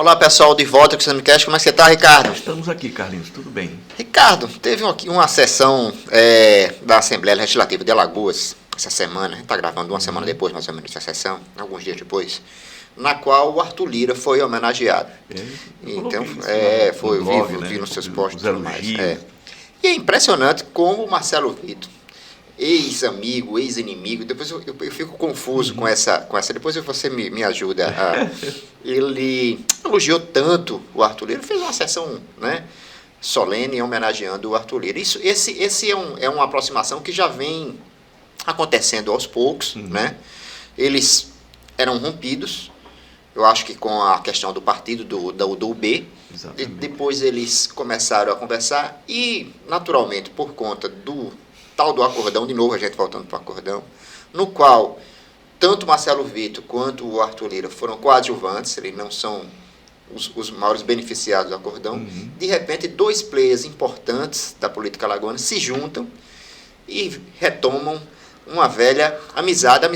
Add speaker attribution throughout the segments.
Speaker 1: Olá pessoal, de volta com o Examecast. Como é que você está, Ricardo?
Speaker 2: Estamos aqui, Carlinhos, tudo bem?
Speaker 1: Ricardo, teve aqui uma sessão da Assembleia Legislativa de Alagoas essa semana, a gente está gravando uma semana depois, mais ou menos, essa sessão, alguns dias depois, na qual o Arthur Lira foi homenageado. Então, foi, vi nos seus posts e tudo mais. E é impressionante como o Marcelo Vitor, ex-amigo, ex-inimigo, depois eu fico confuso com essa, depois você me ajuda. Ele elogiou tanto o Arthur Lira, fez uma sessão, né, solene homenageando o Arthur Lira. Esse é uma aproximação que já vem acontecendo aos poucos, né? Eles eram rompidos, eu acho que com a questão do partido, do UB. Depois eles começaram a conversar e, naturalmente, por conta do tal do acordão, de novo a gente voltando para o acordão, no qual tanto Marcelo Vitor quanto o Arthur Lira foram coadjuvantes, eles não são os maiores beneficiados do acordão. De repente, dois players importantes da política alagoana se juntam e retomam uma velha amizade,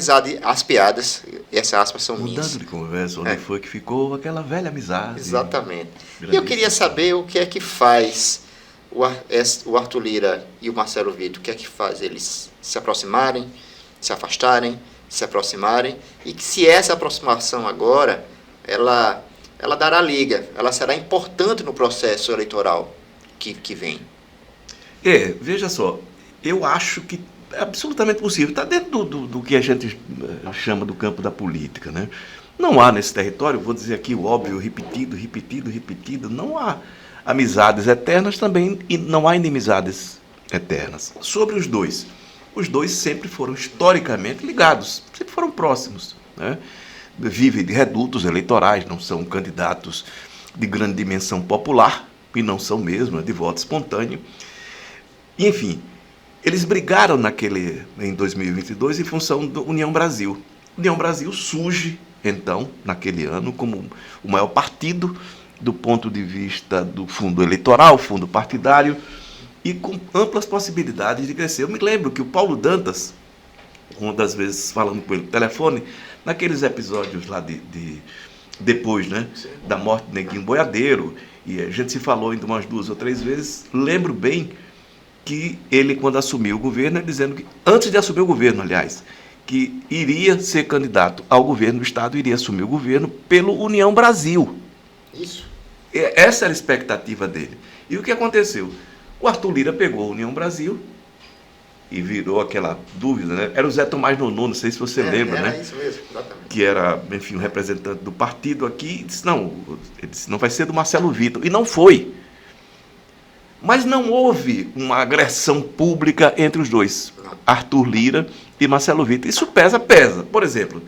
Speaker 1: as piadas, essas aspas são minhas.
Speaker 2: Mudando de conversa, onde foi que ficou aquela velha amizade?
Speaker 1: Exatamente. E eu queria saber o que é que faz o Arthur Lira e o Marcelo Vitor, o que é que faz eles se aproximarem, se afastarem, se aproximarem, e que se essa aproximação agora, ela dará liga, ela será importante no processo eleitoral que vem.
Speaker 2: Veja só, eu acho que é absolutamente possível, está dentro do que a gente chama do campo da política, né? Não há nesse território, vou dizer aqui o óbvio, repetido, não há amizades eternas também, e não há inimizades eternas. Sobre os dois sempre foram historicamente ligados, sempre foram próximos, né? Vivem de redutos eleitorais, não são candidatos de grande dimensão popular, e não são mesmo, de voto espontâneo. E, enfim, eles brigaram em 2022 em função do União Brasil. União Brasil surge, então, naquele ano, como o maior partido do ponto de vista do fundo eleitoral, fundo partidário, e com amplas possibilidades de crescer. Eu me lembro que o Paulo Dantas, uma das vezes falando com ele no telefone, naqueles episódios lá depois, né, da morte do Neguinho Boiadeiro, e a gente se falou ainda umas 2 ou 3 vezes, lembro bem que ele, quando assumiu o governo, dizendo que, antes de assumir o governo, aliás, que iria ser candidato ao governo do Estado, iria assumir o governo pelo União Brasil.
Speaker 1: Isso.
Speaker 2: Essa era a expectativa dele. E o que aconteceu? O Arthur Lira pegou a União Brasil e virou aquela dúvida, né? Era o Zé Tomás Nonon, não sei se você lembra, né?
Speaker 1: Isso mesmo, exatamente.
Speaker 2: Que era, enfim, um representante do partido aqui, e disse, não vai ser do Marcelo Vitor. E não foi. Mas não houve uma agressão pública entre os dois, Arthur Lira e Marcelo Vitor. Isso pesa. Por exemplo,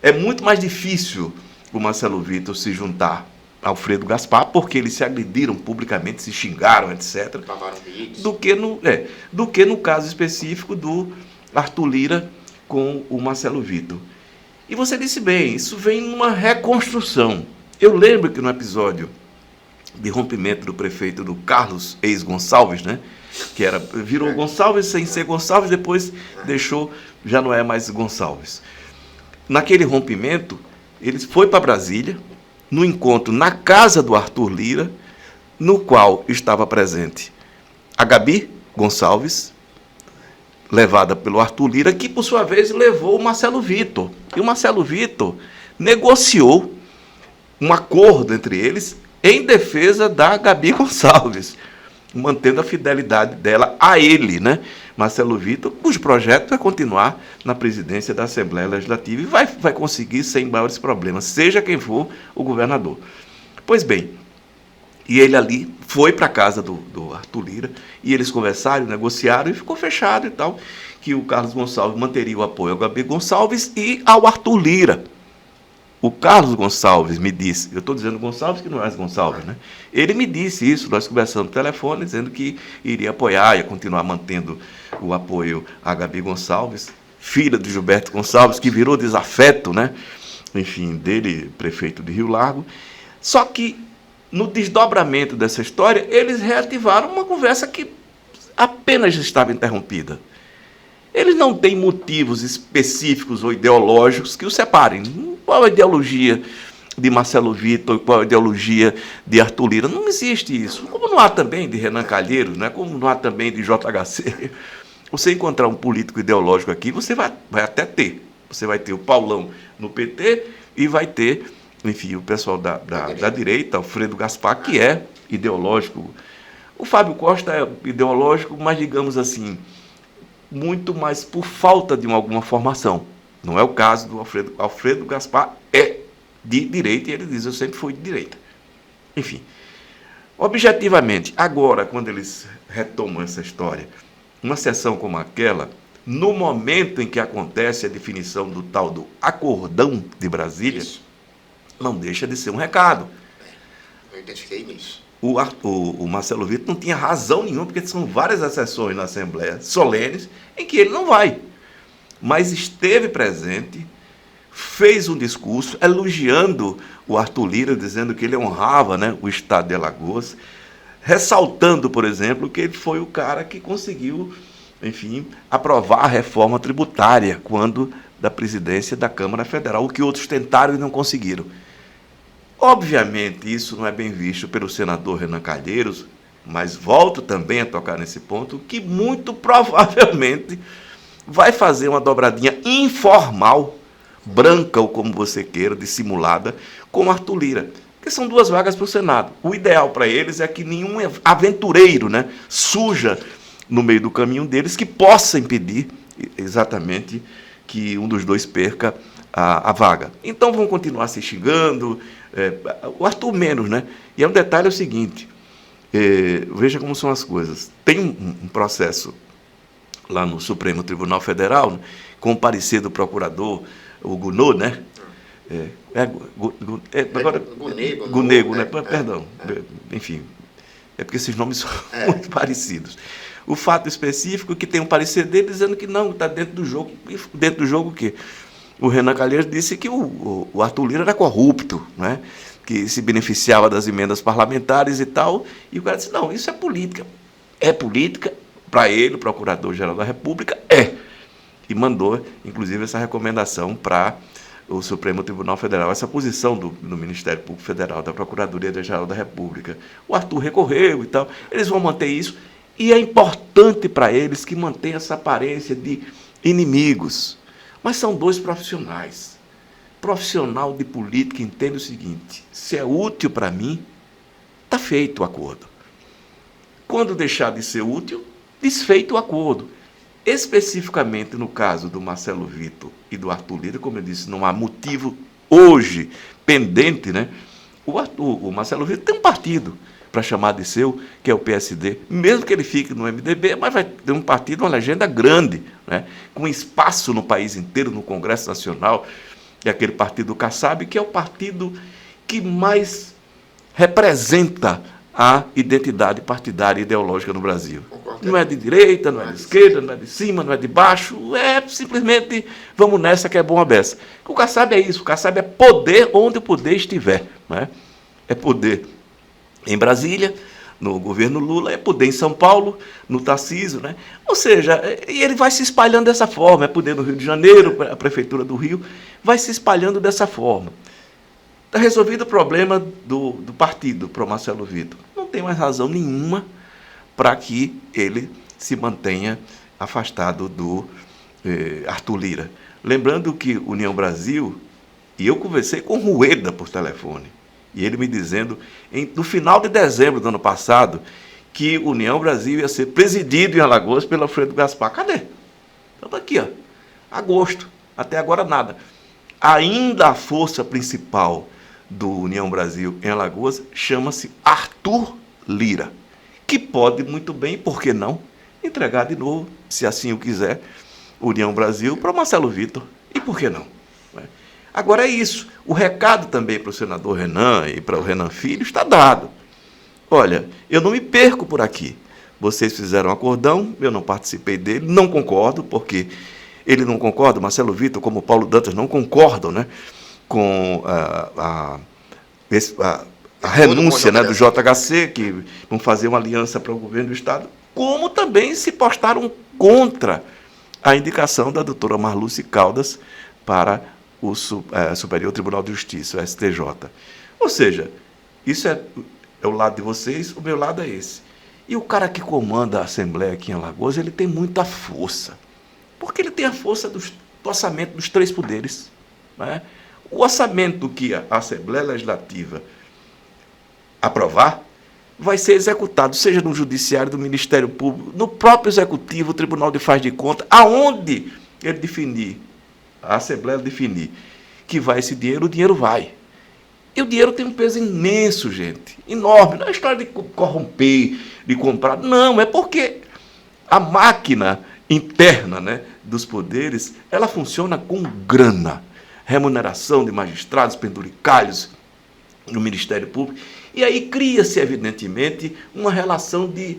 Speaker 2: é muito mais difícil o Marcelo Vitor se juntar a Alfredo Gaspar, porque eles se agrediram publicamente, se xingaram, etc., do que no caso específico do Arthur Lira com o Marcelo Vitor. E você disse bem, isso vem numa reconstrução. Eu lembro que no episódio de rompimento do prefeito do Carlos ex-Gonçalves, né? Que virou Gonçalves sem ser Gonçalves, depois já não é mais Gonçalves. Naquele rompimento, ele foi para Brasília, no encontro na casa do Arthur Lira, no qual estava presente a Gabi Gonçalves, levada pelo Arthur Lira, que por sua vez levou o Marcelo Vitor. E o Marcelo Vitor negociou um acordo entre eles em defesa da Gabi Gonçalves, mantendo a fidelidade dela a ele, né? Marcelo Vitor, cujo projeto é continuar na presidência da Assembleia Legislativa e vai conseguir sem maiores problemas, seja quem for o governador. Pois bem, e ele ali foi para a casa do Arthur Lira, e eles conversaram, negociaram, e ficou fechado e tal, que o Carlos Gonçalves manteria o apoio ao Gabi Gonçalves e ao Arthur Lira. O Carlos Gonçalves me disse, eu estou dizendo Gonçalves que não é Gonçalves, né? Ele me disse isso, nós conversamos no telefone, dizendo que iria apoiar, ia continuar mantendo o apoio à Gabi Gonçalves, filha de Gilberto Gonçalves, que virou desafeto, né? Enfim, dele, prefeito de Rio Largo. Só que, no desdobramento dessa história, eles reativaram uma conversa que apenas estava interrompida. Eles não têm motivos específicos ou ideológicos que os separem. Qual a ideologia de Marcelo Vitor, qual a ideologia de Arthur Lira. Não existe isso. Como não há também de Renan Calheiros, né? Como não há também de JHC. Você encontrar um político ideológico aqui, você vai até ter. Você vai ter o Paulão no PT e vai ter, enfim, o pessoal da direita, Alfredo Gaspar, que é ideológico. O Fábio Costa é ideológico, mas, digamos assim, muito mais por falta de alguma formação. Não é o caso do Alfredo. Alfredo Gaspar é de direita e ele diz, eu sempre fui de direita. Enfim, objetivamente, agora, quando eles retomam essa história, uma sessão como aquela, no momento em que acontece a definição do tal do acordão de Brasília, isso não deixa de ser um recado.
Speaker 1: Eu identifiquei nisso.
Speaker 2: O Marcelo Vitor não tinha razão nenhuma, porque são várias sessões na Assembleia solenes em que ele não vai. Mas esteve presente, fez um discurso elogiando o Arthur Lira, dizendo que ele honrava, né, o estado de Alagoas, ressaltando, por exemplo, que ele foi o cara que conseguiu, enfim, aprovar a reforma tributária quando da presidência da Câmara Federal, o que outros tentaram e não conseguiram. Obviamente, isso não é bem visto pelo senador Renan Calheiros, mas volto também a tocar nesse ponto, que muito provavelmente vai fazer uma dobradinha informal, branca ou como você queira, dissimulada, com Arthur Lira, que são 2 vagas para o Senado. O ideal para eles é que nenhum aventureiro, né, suja no meio do caminho deles, que possa impedir exatamente que um dos dois perca a vaga. Então vão continuar se xingando, o Arthur menos, né? E um detalhe é o seguinte, veja como são as coisas. Tem um processo lá no Supremo Tribunal Federal, né, com o parecer do procurador, o Gounod, né? Agora, Gounod, né? Perdão. Enfim, é porque esses nomes são muito parecidos. O fato específico é que tem um parecer dele dizendo que não, está dentro do jogo. Dentro do jogo o quê? O Renan Calheiros disse que o Arthur Lira era corrupto, né? Que se beneficiava das emendas parlamentares e tal. E o cara disse, não, isso é política. É política, para ele, o Procurador-Geral da República, E mandou, inclusive, essa recomendação para o Supremo Tribunal Federal, essa posição do Ministério Público Federal, da Procuradoria-Geral da República. O Arthur recorreu e tal. Eles vão manter isso. E é importante para eles que mantenham essa aparência de inimigos. Mas são 2 profissionais. Profissional de política entende o seguinte, se é útil para mim, está feito o acordo. Quando deixar de ser útil, desfeito o acordo. Especificamente no caso do Marcelo Vitor e do Arthur Lira, como eu disse, não há motivo hoje pendente, né? O Marcelo Vitor tem um partido para chamar de seu, que é o PSD, mesmo que ele fique no MDB, mas vai ter um partido, uma legenda grande, né? Com espaço no país inteiro, no Congresso Nacional, e aquele partido do Kassab, que é o partido que mais representa a identidade partidária e ideológica no Brasil. Não é de direita, não é de esquerda, não é de cima, não é de baixo, é simplesmente vamos nessa que é bom a beça. O Kassab é isso, o Kassab é poder onde o poder estiver, né? É poder em Brasília, no governo Lula, é poder em São Paulo, no Tarcísio, né? Ou seja, ele vai se espalhando dessa forma, é poder no Rio de Janeiro, a Prefeitura do Rio, vai se espalhando dessa forma. Está resolvido o problema do partido para o Marcelo Vitor. Não tem mais razão nenhuma para que ele se mantenha afastado do Arthur Lira. Lembrando que União Brasil, e eu conversei com Rueda por telefone, e ele me dizendo, no final de dezembro do ano passado, que União Brasil ia ser presidido em Alagoas pelo Alfredo Gaspar. Cadê? Estamos aqui, ó, agosto, até agora nada. Ainda a força principal do União Brasil em Alagoas chama-se Arthur Lira, que pode muito bem, por que não, entregar de novo, se assim o quiser, União Brasil para o Marcelo Vitor, e por que não? Agora é isso, o recado também para o senador Renan e para o Renan Filho está dado. Olha, eu não me perco por aqui, vocês fizeram um acordão, eu não participei dele, não concordo, porque ele não concorda, Marcelo Vitor, como Paulo Dantas, não concordam, né, com a renúncia, né, do JHC, que vão fazer uma aliança para o governo do Estado, como também se postaram contra a indicação da doutora Marluce Caldas para o Superior Tribunal de Justiça, o STJ. Ou seja, isso é o lado de vocês, o meu lado é esse. E o cara que comanda a Assembleia aqui em Alagoas, ele tem muita força. Porque ele tem a força do orçamento dos 3 poderes. Né? O orçamento que a Assembleia Legislativa aprovar vai ser executado, seja no Judiciário, do Ministério Público, no próprio Executivo, o Tribunal de Faz de Conta, aonde ele definir, a Assembleia definir que vai esse dinheiro, o dinheiro vai. E o dinheiro tem um peso imenso, gente, enorme. Não é história de corromper, de comprar, não, é porque a máquina interna, né, dos poderes, ela funciona com grana, remuneração de magistrados, penduricalhos no Ministério Público, e aí cria-se, evidentemente, uma relação de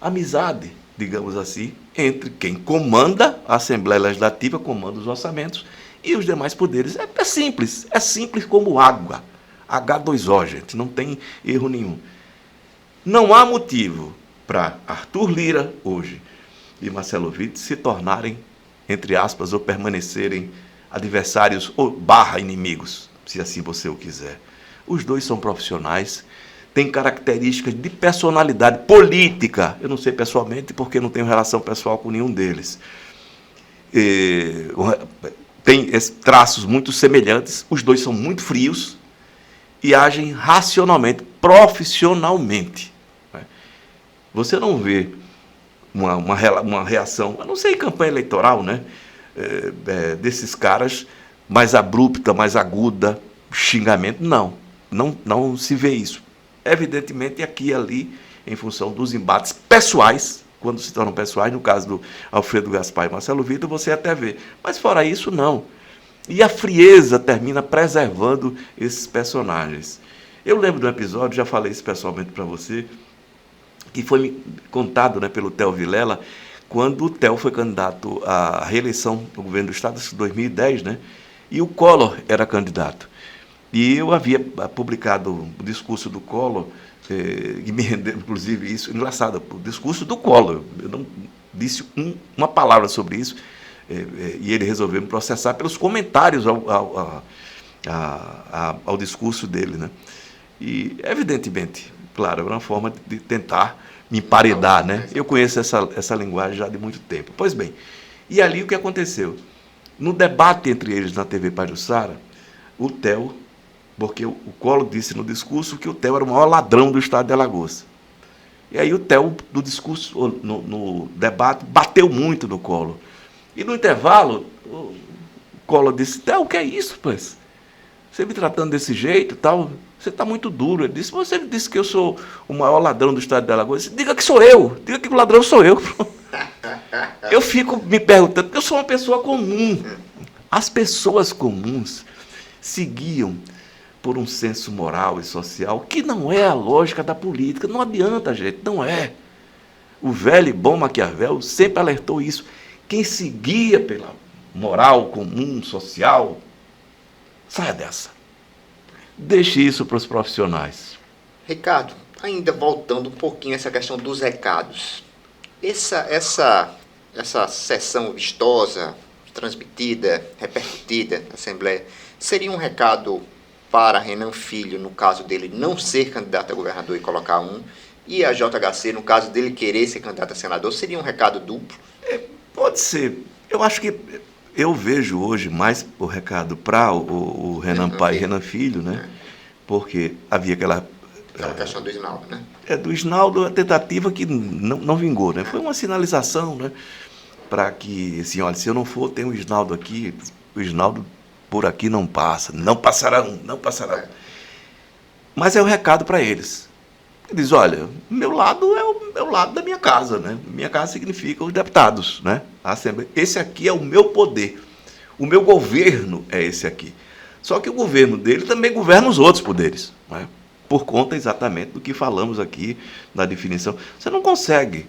Speaker 2: amizade, digamos assim, entre quem comanda a Assembleia Legislativa, comanda os orçamentos, e os demais poderes. É simples como água. H2O, gente, não tem erro nenhum. Não há motivo para Arthur Lira, hoje, e Marcelo Vitti se tornarem, entre aspas, ou permanecerem adversários ou inimigos, se assim você o quiser. Os dois são profissionais, têm características de personalidade política. Eu não sei pessoalmente, porque não tenho relação pessoal com nenhum deles. Tem traços muito semelhantes, os dois são muito frios e agem racionalmente, profissionalmente. Você não vê uma reação, a não ser em campanha eleitoral, né, desses caras mais abrupta, mais aguda, xingamento, não se vê isso. Evidentemente, aqui e ali, em função dos embates pessoais, quando se tornam pessoais, no caso do Alfredo Gaspar e Marcelo Vitor, você até vê. Mas fora isso, não. E a frieza termina preservando esses personagens. Eu lembro de um episódio, já falei isso pessoalmente para você, que foi contado, né, pelo Theo Vilela, quando o Theo foi candidato à reeleição do governo do Estado, em 2010, né, e o Collor era candidato. E eu havia publicado o discurso do Collor, e me rendeu, inclusive, isso, engraçado, o discurso do Collor. Eu não disse uma palavra sobre isso, e ele resolveu me processar pelos comentários ao discurso dele, né? E, evidentemente, claro, era uma forma de tentar me emparedar, né? Eu conheço essa linguagem já de muito tempo. Pois bem, e ali o que aconteceu? No debate entre eles na TV Pajuçara, o Theo, porque o Collor disse no discurso que o Theo era o maior ladrão do estado de Alagoas. E aí o Theo, no discurso, no debate, bateu muito no Collor. E no intervalo, o Collor disse: Theo, o que é isso, pois? Você me tratando desse jeito e tal, você está muito duro. Ele disse: você disse que eu sou o maior ladrão do estado de Alagoas. Disse: diga que sou eu, diga que o ladrão sou eu. Eu fico me perguntando, porque eu sou uma pessoa comum. As pessoas comuns seguiam por um senso moral e social que não é a lógica da política. Não adianta, gente, não é. O velho e bom Maquiavel sempre alertou isso. Quem seguia pela moral comum, social, saia dessa. Deixe isso para os profissionais.
Speaker 1: Ricardo, ainda voltando um pouquinho a essa questão dos recados. Essa sessão vistosa, transmitida, repercutida na Assembleia, seria um recado para Renan Filho, no caso dele não ser candidato a governador e colocar um, e a JHC, no caso dele querer ser candidato a senador, seria um recado duplo?
Speaker 2: Pode ser. Eu acho que eu vejo hoje mais o recado para o Renan Pai e Renan Filho, né? Porque havia aquela
Speaker 1: questão do Isnaldo, né?
Speaker 2: Do Isnaldo, a tentativa que não vingou, né? Foi uma sinalização, né? Para que, assim, olha, se eu não for, tem o Isnaldo aqui, o Isnaldo por aqui não passa, não passarão. Mas é o recado para eles. Ele diz: olha, meu lado é o lado da minha casa, né? Minha casa significa os deputados, né? A Assembleia. Esse aqui é o meu poder. O meu governo é esse aqui. Só que o governo dele também governa os outros poderes, né? Por conta exatamente do que falamos aqui na definição. Você não consegue,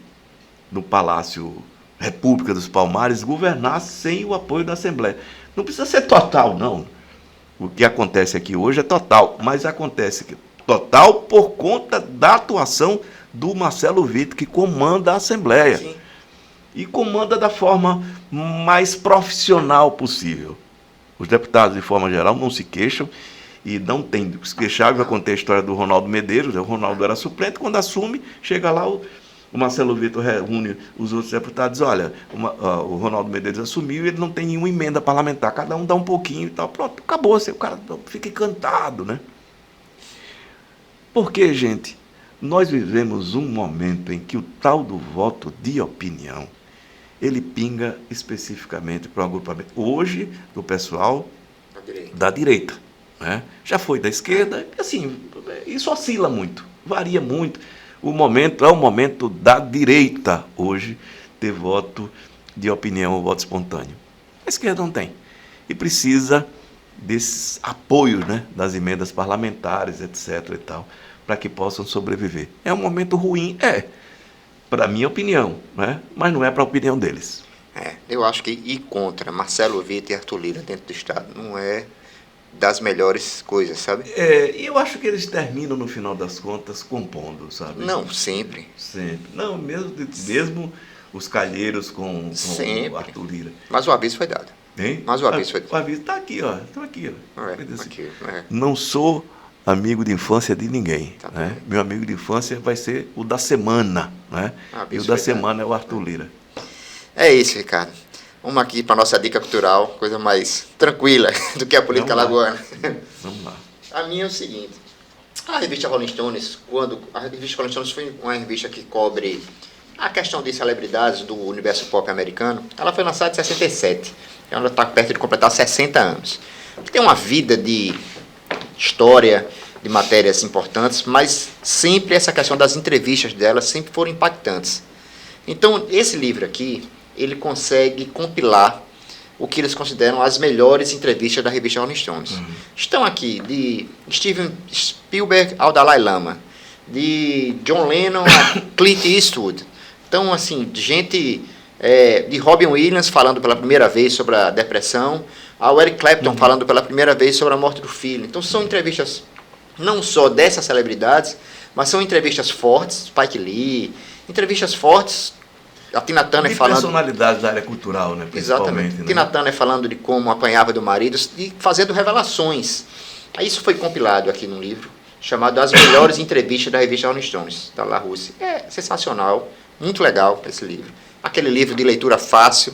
Speaker 2: no Palácio República dos Palmares, governar sem o apoio da Assembleia. Não precisa ser total, não. O que acontece aqui hoje é total, mas acontece total por conta da atuação do Marcelo Vitor, que comanda a Assembleia. Sim. E comanda da forma mais profissional possível. Os deputados, de forma geral, não se queixam e não tem se queixar. Já contei a história do Ronaldo Medeiros. O Ronaldo era suplente, quando assume, chega lá, o Marcelo Vitor reúne os outros deputados. Olha, o Ronaldo Medeiros assumiu e ele não tem nenhuma emenda parlamentar. Cada um dá um pouquinho e tal. Pronto, acabou. O cara fica encantado, né? Porque, gente, nós vivemos um momento em que o tal do voto de opinião, ele pinga especificamente para o agrupamento. Hoje, do pessoal da direita. Né? Já foi da esquerda. Assim, isso oscila muito, varia muito. O momento é o momento da direita hoje ter voto de opinião ou voto espontâneo. A esquerda não tem. E precisa desses apoios, né, das emendas parlamentares, etc. e tal, para que possam sobreviver. É um momento ruim, para a minha opinião, né? Mas não é para a opinião deles.
Speaker 1: Eu acho que ir contra Marcelo Vitor e Arthur Lira dentro do Estado não é das melhores coisas, sabe?
Speaker 2: E eu acho que eles terminam, no final das contas, compondo, sabe?
Speaker 1: Não, sempre.
Speaker 2: Sempre. Não, mesmo os calheiros com o Arthur Lira.
Speaker 1: Mas o aviso foi dado.
Speaker 2: Hein?
Speaker 1: Mas o aviso foi dado.
Speaker 2: O aviso está aqui, ó. Estou aqui, ó.
Speaker 1: Aqui,
Speaker 2: Não sou amigo de infância de ninguém.
Speaker 1: Tá,
Speaker 2: né? Meu amigo de infância vai ser o da semana. Né? E o da semana é o Arthur Lira.
Speaker 1: É isso, Ricardo. Vamos aqui para a nossa dica cultural, coisa mais tranquila do que a política alagoana.
Speaker 2: Vamos lá.
Speaker 1: A minha é o seguinte. A revista Rolling Stones, a revista Rolling Stones foi uma revista que cobre a questão de celebridades do universo pop americano. Ela foi lançada em 67. Ela está perto de completar 60 anos. Tem uma vida de história, de matérias importantes, mas sempre essa questão das entrevistas dela sempre foram impactantes. Então, esse livro aqui, ele consegue compilar o que eles consideram as melhores entrevistas da revista Rolling Stones. Estão aqui de Steven Spielberg ao Dalai Lama, de John Lennon a Clint Eastwood. Então, assim, gente de Robin Williams falando pela primeira vez sobre a depressão, ao Eric Clapton falando pela primeira vez sobre a morte do filho. Então, são entrevistas não só dessas celebridades, mas são entrevistas fortes, Spike Lee, entrevistas fortes, a Tina Turner falando...
Speaker 2: personalidades da área cultural, né?
Speaker 1: Exatamente.
Speaker 2: Né?
Speaker 1: Tina Turner falando de como apanhava do marido e fazendo revelações. Aí isso foi compilado aqui num livro chamado As Melhores Entrevistas da revista Rolling Stones, da La Russe. É sensacional, muito legal esse livro. Aquele livro de leitura fácil,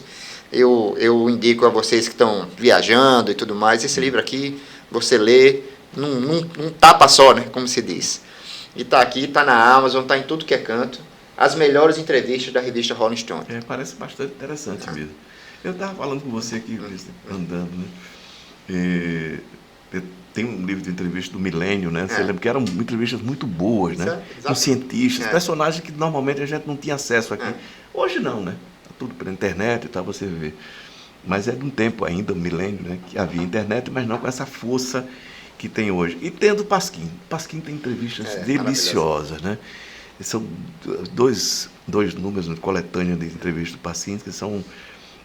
Speaker 1: eu indico a vocês que estão viajando e tudo mais, esse livro aqui, você lê num tapa só, né? Como se diz. E está aqui, está na Amazon, está em tudo que é canto. As melhores entrevistas da revista Rolling Stone.
Speaker 2: Parece bastante interessante mesmo. Eu estava falando com você aqui, andando, né? Tem um livro de entrevista do Milênio, né? Você lembra que eram entrevistas muito boas, né? Com cientistas, personagens que normalmente a gente não tinha acesso aqui. Hoje não, né? Tudo pela internet e tal, você vê. Mas é de um tempo ainda, o Milênio, né? Que havia internet, mas não com essa força que tem hoje. E tendo o Pasquim. Pasquim tem entrevistas deliciosas, né? São dois números de coletânea de entrevistas do Pasquim que são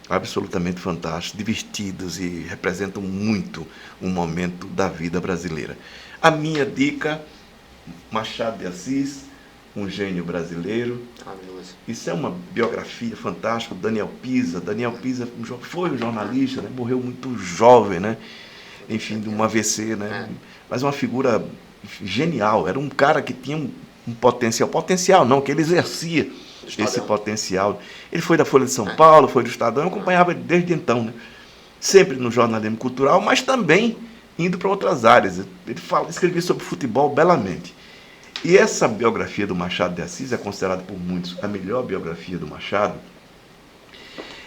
Speaker 2: absolutamente fantásticos, divertidos e representam muito um momento da vida brasileira. A minha dica, Machado de Assis, um gênio brasileiro. Isso é uma biografia fantástica. Daniel Pisa foi um jornalista, né? Morreu muito jovem, né? Enfim, de um AVC, né? Mas uma figura genial. Era um cara que tinha um potencial não, que ele exercia esse potencial. Ele foi da Folha de São Paulo, foi do Estadão, eu acompanhava ele desde então, né? Sempre no jornalismo cultural, mas também indo para outras áreas. Ele escrevia sobre futebol belamente. E essa biografia do Machado de Assis é considerada por muitos a melhor biografia do Machado.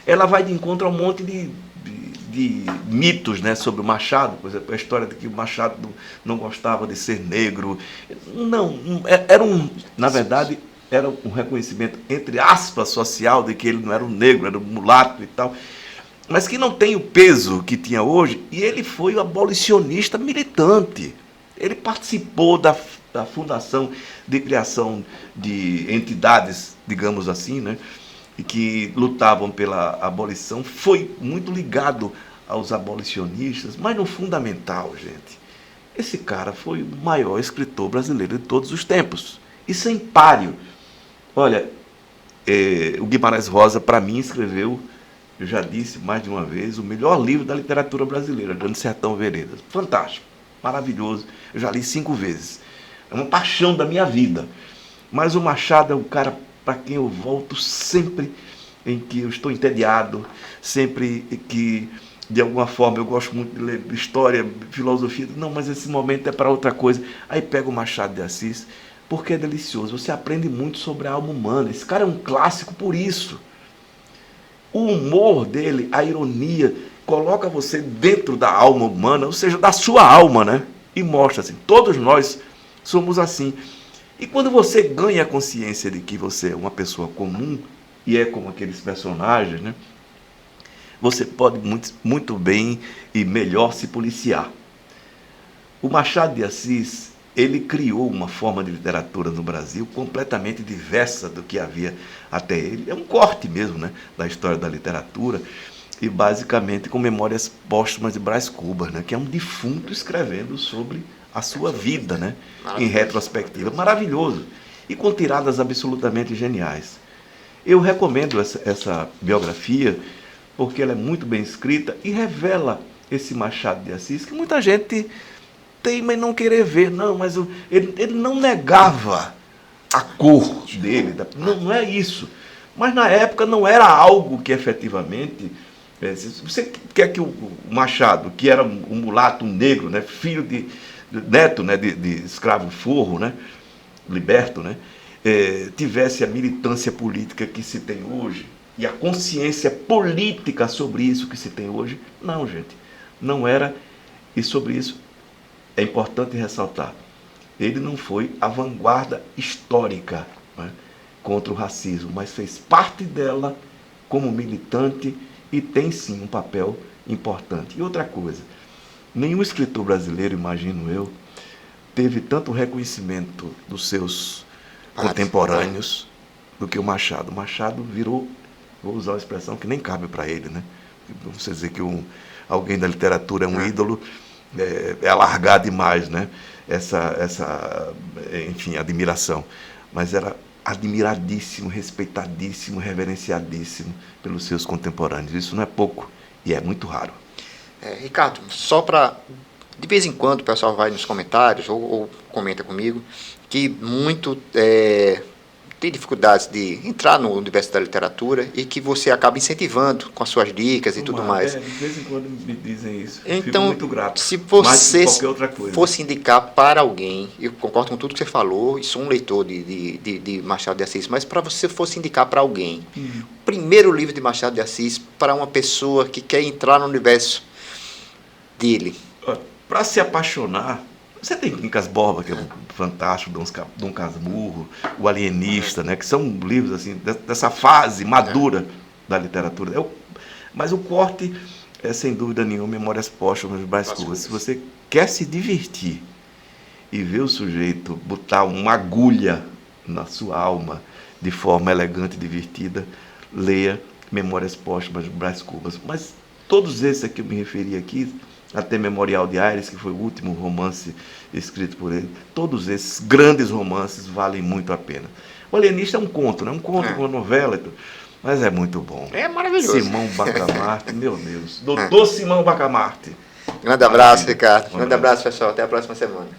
Speaker 2: Ela vai de encontro a um monte de mitos, né, sobre o Machado. Por exemplo, a história de que o Machado não gostava de ser negro. Na verdade, era um reconhecimento, entre aspas, social, de que ele não era um negro, era um mulato e tal, mas que não tem o peso que tinha hoje. E ele foi um abolicionista militante. Ele participou da fundação de criação de entidades, digamos assim, né, e que lutavam pela abolição. Foi muito ligado aos abolicionistas, mas no fundamental, gente, esse cara foi o maior escritor brasileiro de todos os tempos, e sem páreo. Olha, o Guimarães Rosa, para mim, escreveu eu já disse mais de uma vez, o melhor livro da literatura brasileira, Grande Sertão Veredas. Fantástico, maravilhoso. Eu já li 5 vezes. É uma paixão da minha vida. Mas o Machado é um cara para quem eu volto sempre em que eu estou entediado, sempre que, de alguma forma, eu gosto muito de ler história, filosofia. Não, mas esse momento é para outra coisa. Aí pega o Machado de Assis, porque é delicioso. Você aprende muito sobre a alma humana. Esse cara é um clássico por isso. O humor dele, a ironia, coloca você dentro da alma humana, ou seja, da sua alma, né? E mostra assim, todos nós somos assim. E quando você ganha a consciência de que você é uma pessoa comum, e é como aqueles personagens, né? Você pode muito bem e melhor se policiar. O Machado de Assis, ele criou uma forma de literatura no Brasil completamente diversa do que havia até ele. É um corte mesmo, né, da história da literatura, e basicamente com Memórias Póstumas de Brás Cubas, né, que é um defunto escrevendo sobre a sua vida, né, em retrospectiva. Maravilhoso. E com tiradas absolutamente geniais. Eu recomendo essa biografia porque ela é muito bem escrita e revela esse Machado de Assis que muita gente teima em não querer ver. Não, mas ele não negava a cor dele. Não é isso. Mas na época não era algo que efetivamente... se você quer que o Machado, que era um mulato, um negro, né, neto, né, de escravo forro, né, liberto, né, tivesse a militância política que se tem hoje e a consciência política sobre isso que se tem hoje, não, gente, não era. E sobre isso é importante ressaltar, ele não foi a vanguarda histórica, né, contra o racismo, mas fez parte dela como militante e tem sim um papel importante. E outra coisa, nenhum escritor brasileiro, imagino eu, teve tanto reconhecimento dos seus contemporâneos do que o Machado. O Machado virou, vou usar uma expressão que nem cabe para ele, né? Você dizer que alguém da literatura é um ídolo, é alargar demais, né? Enfim, admiração. Mas era admiradíssimo, respeitadíssimo, reverenciadíssimo pelos seus contemporâneos. Isso não é pouco e é muito raro.
Speaker 1: Ricardo, só para... De vez em quando o pessoal vai nos comentários ou comenta comigo que muito tem dificuldades de entrar no universo da literatura e que você acaba incentivando com as suas dicas e tudo mais.
Speaker 2: De vez em quando me dizem isso.
Speaker 1: Então,
Speaker 2: fico muito grato.
Speaker 1: Se você
Speaker 2: outra coisa.
Speaker 1: fosse indicar para alguém, eu concordo com tudo que você falou, e sou um leitor de Machado de Assis, mas para você fosse indicar para alguém, o primeiro livro de Machado de Assis para uma pessoa que quer entrar no universo dele.
Speaker 2: Para se apaixonar, você tem Quincas Borba, que é fantástico, Dom Casmurro, O Alienista, né, que são livros assim, dessa fase madura da literatura. Mas o corte é, sem dúvida nenhuma, Memórias Póstumas de Brás Cubas. Se você quer se divertir e ver o sujeito botar uma agulha na sua alma de forma elegante e divertida, leia Memórias Póstumas de Brás Cubas. Mas todos esses a que eu me referi aqui, até Memorial de Aires, que foi o último romance escrito por ele, todos esses grandes romances valem muito a pena. O Alienista é um conto, né? Um conto com uma novela, mas é muito bom.
Speaker 1: É maravilhoso.
Speaker 2: Simão Bacamarte, meu Deus. Doutor Simão Bacamarte.
Speaker 1: Grande abraço, Ricardo. Grande abraço, pessoal. Até a próxima semana.